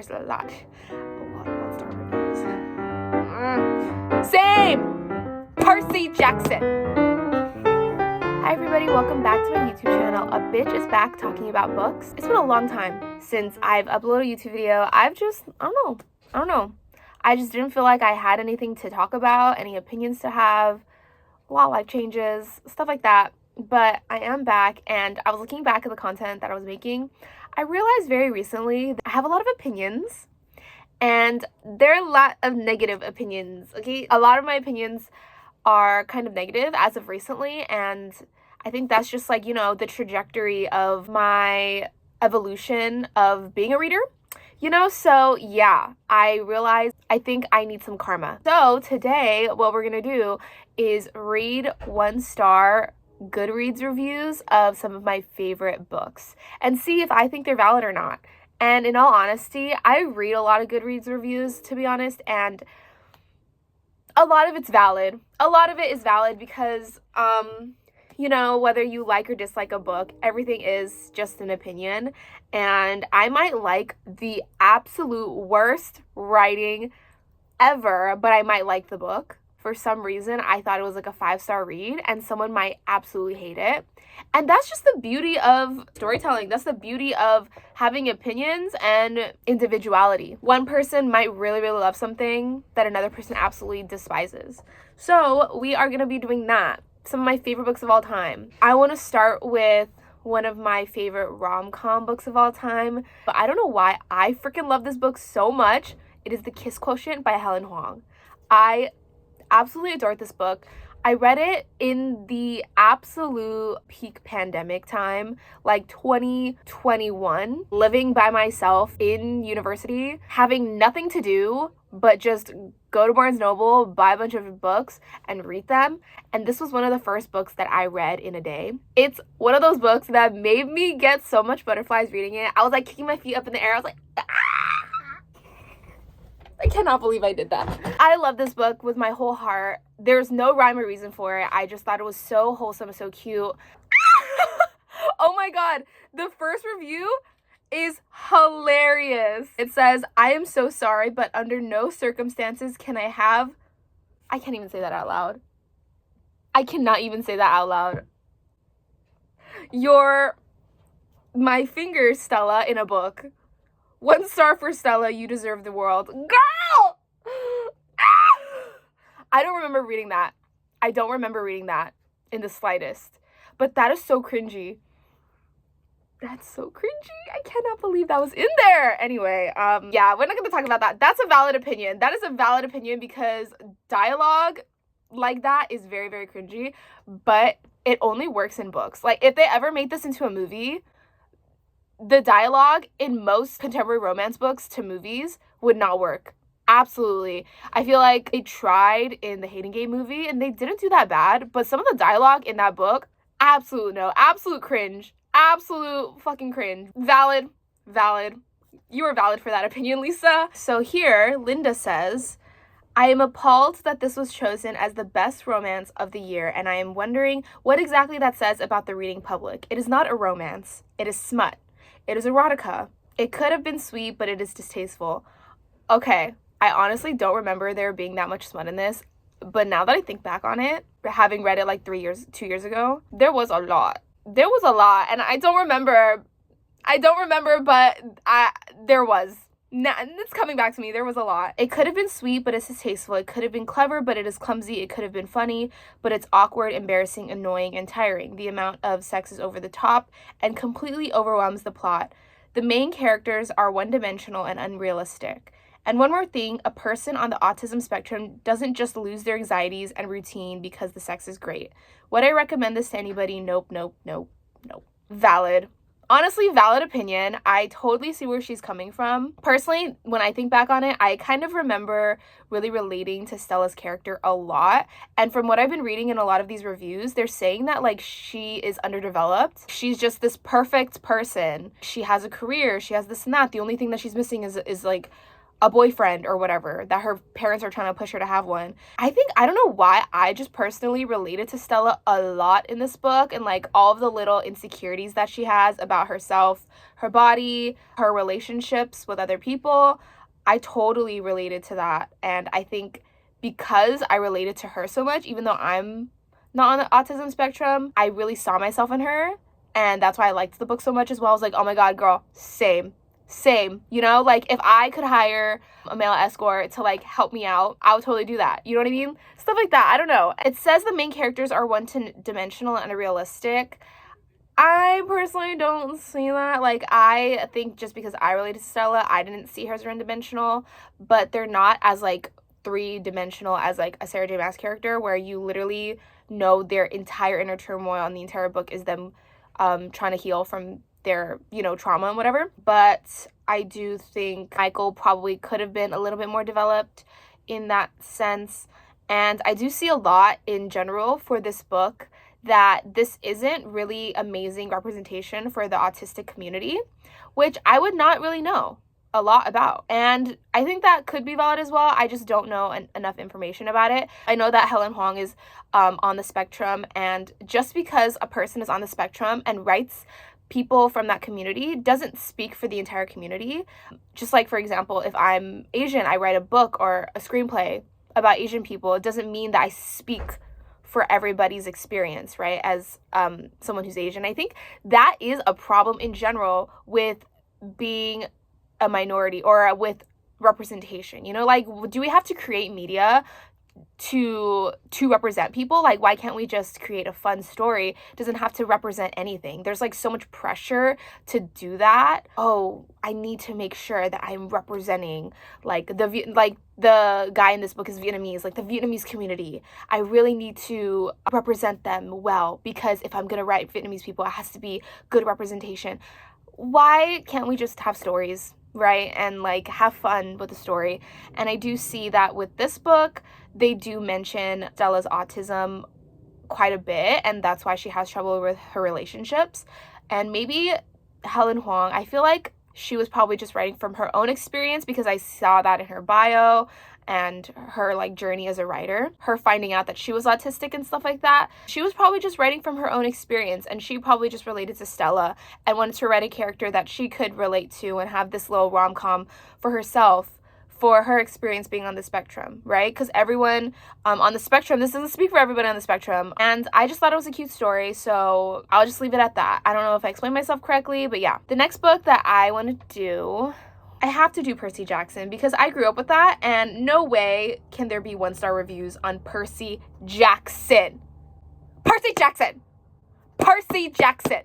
There's a lot of one-star reviews. Same! Percy Jackson! Hi everybody, welcome back to my YouTube channel. A bitch is back talking about books. It's been a long time since I've uploaded a YouTube video. I don't know. I just didn't feel like I had anything to talk about, any opinions to have, a lot of life changes, stuff like that. But I am back, and I was looking back at the content that I was making. I realized very recently that I have a lot of opinions, and there are a lot of negative opinions, okay? A lot of my opinions are kind of negative as of recently, and I think that's just like, you know, the trajectory of my evolution of being a reader. You know, so yeah, I realized I think I need some karma. So today, what we're gonna do is read 1-star Goodreads reviews of some of my favorite books and see if I think they're valid or not. And in all honesty, I read a lot of Goodreads reviews, to be honest, and a lot of it's valid. A lot of it is valid because, you know, whether you like or dislike a book, everything is just an opinion. And I might like the absolute worst writing ever, but I might like the book. For some reason, I thought it was like a 5-star read, and someone might absolutely hate it. And that's just the beauty of storytelling. That's the beauty of having opinions and individuality. One person might really, really love something that another person absolutely despises. So we are going to be doing that. Some of my favorite books of all time. I want to start with one of my favorite rom-com books of all time, but I don't know why I freaking love this book so much. It is The Kiss Quotient by Helen Huang. I absolutely adored this book. I read it in the absolute peak pandemic time, like 2021, living by myself in university, having nothing to do but just go to Barnes & Noble, buy a bunch of books, and read them. And this was one of the first books that I read in a day. It's one of those books that made me get so much butterflies reading it. I was like kicking my feet up in the air. I was like, ah! I cannot believe I did that. I love this book with my whole heart. There's no rhyme or reason for it. I just thought it was so wholesome and so cute. Oh my god, the first review is hilarious. It says, I am so sorry, but under no circumstances can I can't even say that out loud. I cannot even say that out loud. You're my fingers, Stella, in a book. 1 star for Stella, you deserve the world. Girl! I don't remember reading that. I don't remember reading that in the slightest. But that is so cringy. That's so cringy. I cannot believe that was in there. Anyway, yeah, we're not going to talk about that. That's a valid opinion. That is a valid opinion because dialogue like that is very, very cringy. But it only works in books. Like, if they ever made this into a movie, the dialogue in most contemporary romance books to movies would not work. Absolutely. I feel like they tried in the Hating Game movie and they didn't do that bad, but some of the dialogue in that book, absolute no. Absolute cringe. Absolute fucking cringe. Valid. You are valid for that opinion, Lisa. So here, Linda says, I am appalled that this was chosen as the best romance of the year, and I am wondering what exactly that says about the reading public. It is not a romance. It is smut. It is erotica. It could have been sweet, but it is distasteful. Okay, I honestly don't remember there being that much smut in this, but now that I think back on it, having read it like 2 years ago, there was a lot. There was a lot, and I don't remember, but there was. Now, it's coming back to me. There was a lot. It could have been sweet, but it's distasteful. It could have been clever, but it is clumsy. It could have been funny, but it's awkward, embarrassing, annoying, and tiring. The amount of sex is over the top and completely overwhelms the plot. The main characters are one-dimensional and unrealistic. And one more thing, a person on the autism spectrum doesn't just lose their anxieties and routine because the sex is great. Would I recommend this to anybody? Nope. Valid. Honestly, valid opinion. I totally see where she's coming from. Personally, when I think back on it, I kind of remember really relating to Stella's character a lot. And from what I've been reading in a lot of these reviews, they're saying that like she is underdeveloped. She's just this perfect person. She has a career. She has this and that. The only thing that she's missing is like a boyfriend or whatever, that her parents are trying to push her to have one. I don't know why, I just personally related to Stella a lot in this book, and like all of the little insecurities that she has about herself, her body, her relationships with other people. I totally related to that. And I think because I related to her so much, even though I'm not on the autism spectrum, I really saw myself in her. And that's why I liked the book so much as well. I was like, oh my God, girl, same, you know? Like, if I could hire a male escort to like help me out, I would totally do that. You know what I mean? Stuff like that. I don't know. It says the main characters are one-dimensional and unrealistic. I personally don't see that. Like, I think just because I related to Stella, I didn't see her as one-dimensional, but they're not as like three-dimensional as like a Sarah J. Maas character, where you literally know their entire inner turmoil and the entire book is them trying to heal from their, you know, trauma and whatever. But I do think Michael probably could have been a little bit more developed in that sense. And I do see a lot in general for this book that this isn't really amazing representation for the autistic community, which I would not really know a lot about. And I think that could be valid as well. I just don't know enough information about it. I know that Helen Huang is on the spectrum, and just because a person is on the spectrum and writes people from that community doesn't speak for the entire community. Just like, for example, if I'm Asian, I write a book or a screenplay about Asian people, it doesn't mean that I speak for everybody's experience, right? As someone who's Asian. I think that is a problem in general with being a minority or with representation. You know, like, do we have to create media to represent people? Like, why can't we just create a fun story? It doesn't have to represent anything. There's like so much pressure to do that. Oh, I need to make sure that I'm representing like the guy in this book is Vietnamese, like the Vietnamese community. I really need to represent them well, because if I'm gonna write Vietnamese people, it has to be good representation. Why can't we just have stories, right? And like have fun with the story. And I do see that with this book, they do mention Stella's autism quite a bit, and that's why she has trouble with her relationships. And maybe Helen Huang, I feel like she was probably just writing from her own experience, because I saw that in her bio and her like journey as a writer, her finding out that she was autistic and stuff like that. She was probably just writing from her own experience, and she probably just related to Stella and wanted to write a character that she could relate to and have this little rom-com for herself, for her experience being on the spectrum, right? Because everyone on the spectrum, this doesn't speak for everybody on the spectrum. And I just thought it was a cute story, so I'll just leave it at that. I don't know if I explained myself correctly, but yeah. The next book that I want to do, I have to do Percy Jackson, because I grew up with that, and no way can there be 1-star reviews on Percy Jackson. Percy Jackson! Percy Jackson!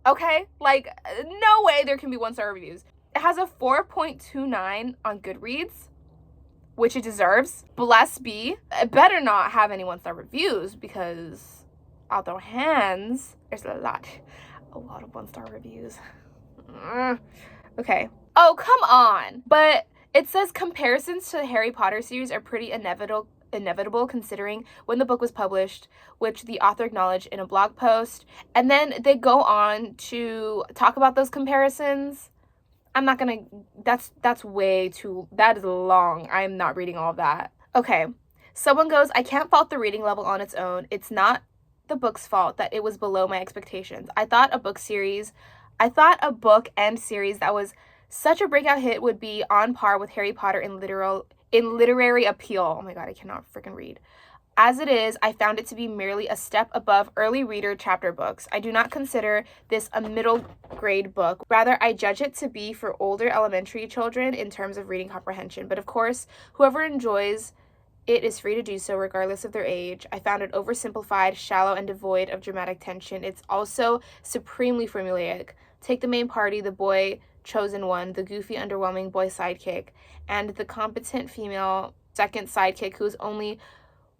Okay? Like, no way there can be 1-star reviews. It has a 4.29 on Goodreads, which it deserves. Bless be. It better not have any 1-star reviews, because I'll throw hands. There's a lot of 1-star reviews. Okay. Oh, come on. But it says comparisons to the Harry Potter series are pretty inevitable considering when the book was published, which the author acknowledged in a blog post. And then they go on to talk about those comparisons. I'm not gonna, that's way too, that is long. I'm not reading all of that. Okay. Someone goes, I can't fault the reading level on its own. It's not the book's fault that it was below my expectations. I thought a book and series that was such a breakout hit would be on par with Harry Potter in literary appeal. Oh my God, I cannot freaking read. As it is, I found it to be merely a step above early reader chapter books. I do not consider this a middle grade book. Rather, I judge it to be for older elementary children in terms of reading comprehension. But of course, whoever enjoys it is free to do so regardless of their age. I found it oversimplified, shallow, and devoid of dramatic tension. It's also supremely formulaic. Take the main party, the boy chosen one, the goofy, underwhelming boy sidekick, and the competent female second sidekick who is only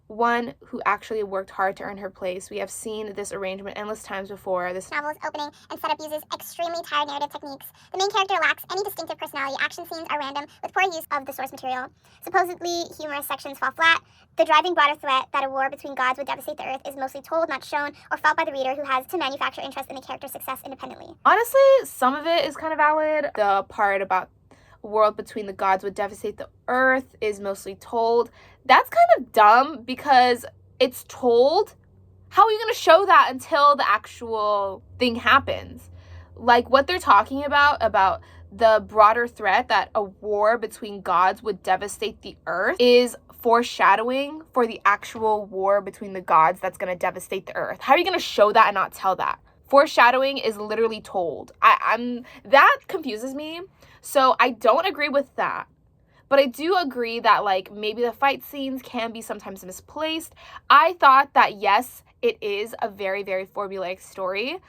one who actually worked hard to earn her place. We have seen this arrangement endless times before. This novel's opening and setup uses extremely tired narrative techniques. The main character lacks any distinctive personality. Action scenes are random, with poor use of the source material. Supposedly humorous sections fall flat. The driving broader threat that a war between gods would devastate the earth is mostly told, not shown, or felt by the reader, who has to manufacture interest in the character's success independently. Honestly, some of it is kind of valid. The part about world between the gods would devastate the earth is mostly told. That's kind of dumb because it's told. How are you going to show that until the actual thing happens? Like what they're talking about the broader threat that a war between gods would devastate the earth, is foreshadowing for the actual war between the gods that's going to devastate the earth. How are you going to show that and not tell that? Foreshadowing is literally told. That confuses me. So I don't agree with that. But I do agree that, like, maybe the fight scenes can be sometimes misplaced. I thought that, yes, it is a very, very formulaic story,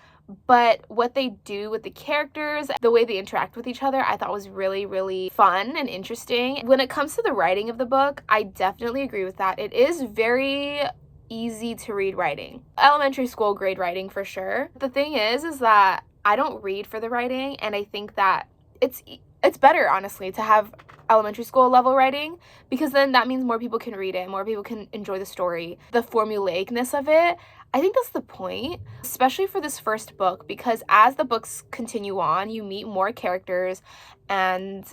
but what they do with the characters, the way they interact with each other, I thought was really, really fun and interesting. When it comes to the writing of the book, I definitely agree with that. It is very easy to read writing. Elementary school grade writing for sure. The thing is that I don't read for the writing, and I think that it's better, honestly, to have elementary school level writing, because then that means more people can read it, more people can enjoy the story. The formulaicness of it, I think that's the point, especially for this first book, because as the books continue on, you meet more characters and,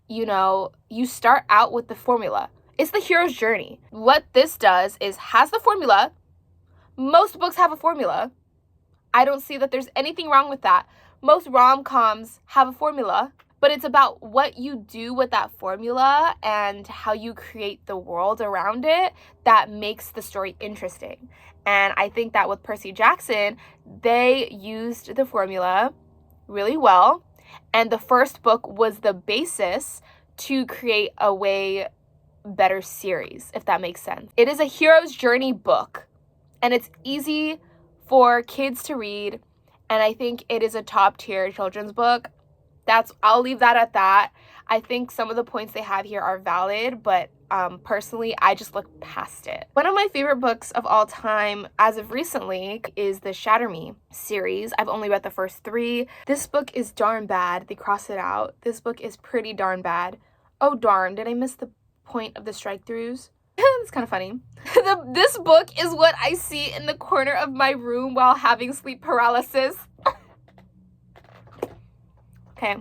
you know, you start out with the formula. It's the hero's journey. What this does is has the formula. Most books have a formula. I don't see that there's anything wrong with that. Most rom-coms have a formula. But it's about what you do with that formula and how you create the world around it that makes the story interesting. And I think that with Percy Jackson, they used the formula really well. And the first book was the basis to create a way better series, if that makes sense. It is a hero's journey book, and it's easy for kids to read. And I think it is a top tier children's book. I'll leave that at that. I think some of the points they have here are valid, but personally, I just look past it. One of my favorite books of all time, as of recently, is the Shatter Me series. I've only read the first 3. This book is darn bad. They cross it out. This book is pretty darn bad. Oh darn, did I miss the point of the strike-throughs? It's kind of funny. This book is what I see in the corner of my room while having sleep paralysis. Okay,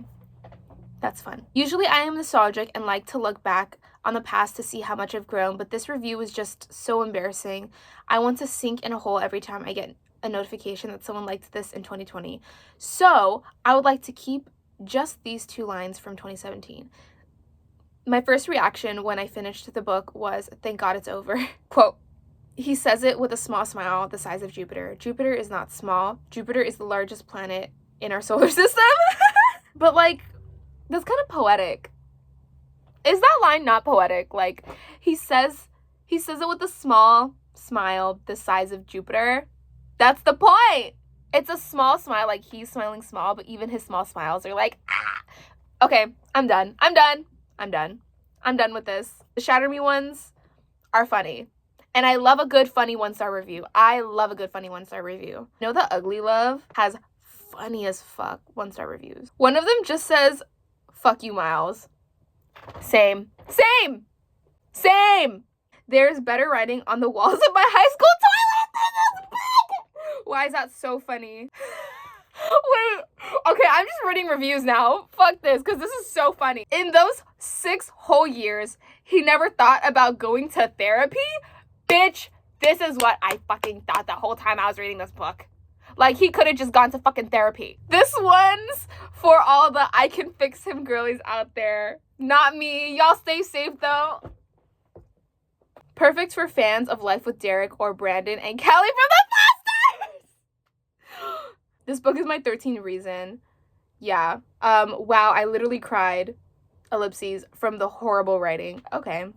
that's fun. Usually I am nostalgic and like to look back on the past to see how much I've grown, but this review was just so embarrassing. I want to sink in a hole every time I get a notification that someone liked this in 2020. So I would like to keep just these 2 lines from 2017. My first reaction when I finished the book was, thank God it's over. Quote, he says it with a small smile the size of Jupiter. Jupiter is not small. Jupiter is the largest planet in our solar system. But, like, that's kind of poetic. Is that line not poetic? Like, he says it with a small smile the size of Jupiter. That's the point. It's a small smile, like he's smiling small, but even his small smiles are like, ah. Okay, I'm done with this. The Shatter Me ones are funny. And I love a good funny 1-star review. Know that Ugly Love has funny as fuck 1-star reviews. One of them just says, fuck you, Miles. Same. There's better writing on the walls of my high school toilet. Why is that so funny? Wait, okay, I'm just reading reviews now. Fuck this, because this is so funny. In those 6 whole years, he never thought about going to therapy? Bitch, this is what I fucking thought the whole time I was reading this book. Like, he could have just gone to fucking therapy. This one's for all the I can fix him girlies out there. Not me. Y'all stay safe, though. Perfect for fans of Life with Derek or Brandon and Kelly from the Fosters. This book is my 13th reason. Yeah. Wow, I literally cried, ellipses, from the horrible writing. Okay.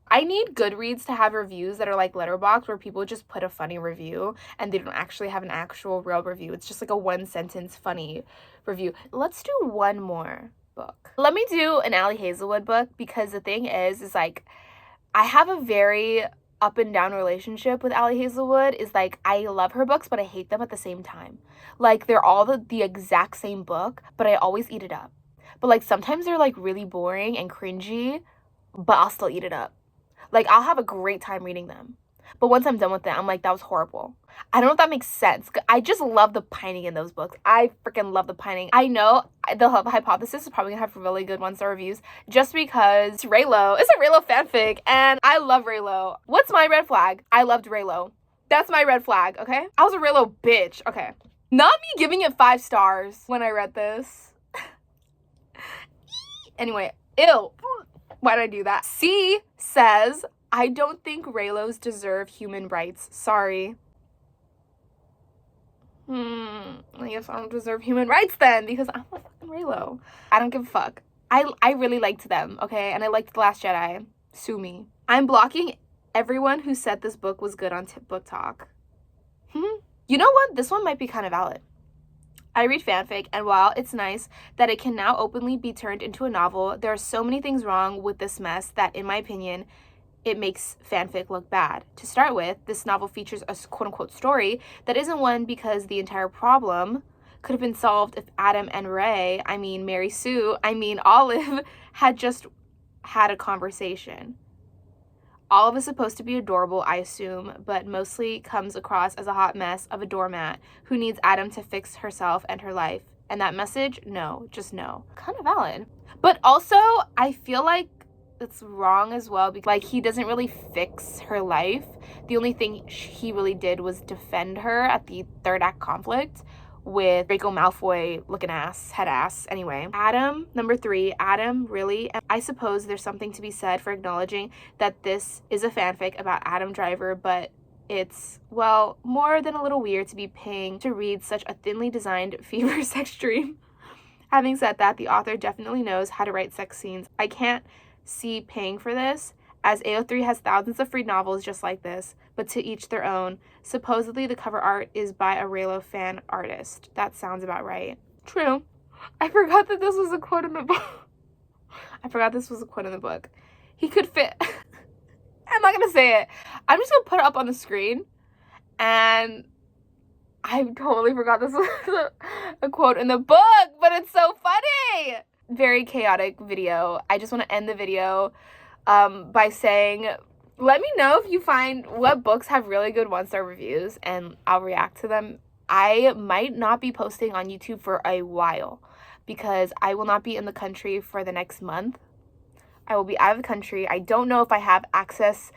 I need Goodreads to have reviews that are like Letterboxd, where people just put a funny review and they don't actually have an actual real review. It's just like a 1-sentence funny review. Let's do one more book. Let me do an Allie Hazelwood book, because the thing is like, I have a very up and down relationship with Allie Hazelwood. Is like, I love her books, but I hate them at the same time. Like, they're all the exact same book, but I always eat it up. But like, sometimes they're like really boring and cringy, but I'll still eat it up. Like, I'll have a great time reading them. But once I'm done with it, I'm like, that was horrible. I don't know if that makes sense. I just love the pining in those books. I freaking love the pining. I know the hypothesis is probably gonna have really good one-star reviews just because it's Raylo. It's a Raylo fanfic, and I love Raylo. What's my red flag? I loved Raylo. That's my red flag, okay? I was a Raylo bitch, okay? Not me giving it 5 stars when I read this. Anyway, ew. Why did I do that? C says, I don't think Raylos deserve human rights. Sorry. I guess I don't deserve human rights then because I'm a fucking Raylo. I don't give a fuck. I really liked them, okay? And I liked The Last Jedi. Sue me. I'm blocking everyone who said this book was good on Book Talk. You know what? This one might be kind of valid. I read fanfic, and while it's nice that it can now openly be turned into a novel, there are so many things wrong with this mess that, in my opinion, it makes fanfic look bad. To start with, this novel features a quote-unquote story that isn't one because the entire problem could have been solved if Adam and Ray, I mean Mary Sue, I mean Olive, had just had a conversation. Olive is supposed to be adorable, I assume, but mostly comes across as a hot mess of a doormat who needs Adam to fix herself and her life. And that message? No, just no. Kind of valid. But also, I feel like it's wrong as well because like he doesn't really fix her life. The only thing he really did was defend her at the 3rd act conflict with Draco Malfoy looking head ass. Anyway, Adam, number 3, Adam, really? I suppose there's something to be said for acknowledging that this is a fanfic about Adam Driver, but it's, well, more than a little weird to be paying to read such a thinly designed fever sex dream. Having said that, the author definitely knows how to write sex scenes. I can't see paying for this, as AO3 has thousands of free novels just like this, but to each their own. Supposedly the cover art is by a Raylo fan artist. That sounds about right. True. I forgot that this was a quote in the book. He could fit. I'm not gonna say it. I'm just gonna put it up on the screen, and I totally forgot this was a quote in the book, but it's so funny. Very chaotic video. I just want to end the video by saying, let me know if you find what books have really good 1-star reviews and I'll react to them. I might not be posting on YouTube for a while because I will not be in the country for the next month. I will be out of the country. I don't know if I have access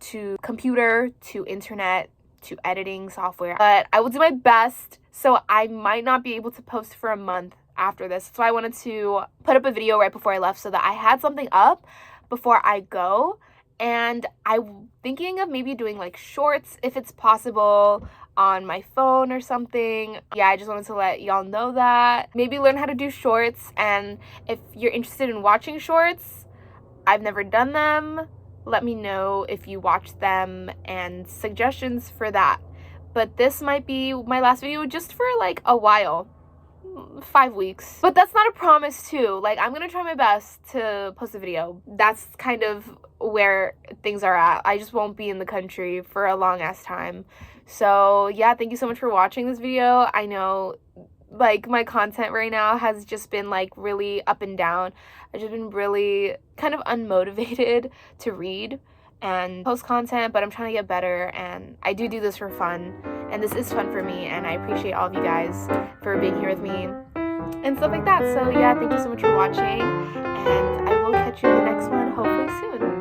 to computer, to internet, to editing software, but I will do my best. So I might not be able to post for a month after this. So I wanted to put up a video right before I left so that I had something up before I go. And I'm thinking of maybe doing like shorts if it's possible on my phone or something. Yeah, I just wanted to let y'all know that. Maybe learn how to do shorts, and if you're interested in watching shorts, I've never done them. Let me know if you watched them and suggestions for that. But this might be my last video just for like a while. 5 weeks. But that's not a promise too. Like, I'm gonna try my best to post a video. That's kind of where things are at. I just won't be in the country for a long ass time. So yeah, thank you so much for watching this video. I know like my content right now has just been like really up and down. I've just been really kind of unmotivated to read and post content, but I'm trying to get better, and I do this for fun, and this is fun for me, and I appreciate all of you guys for being here with me and stuff like that. So yeah, thank you so much for watching, and I will catch you in the next one hopefully soon.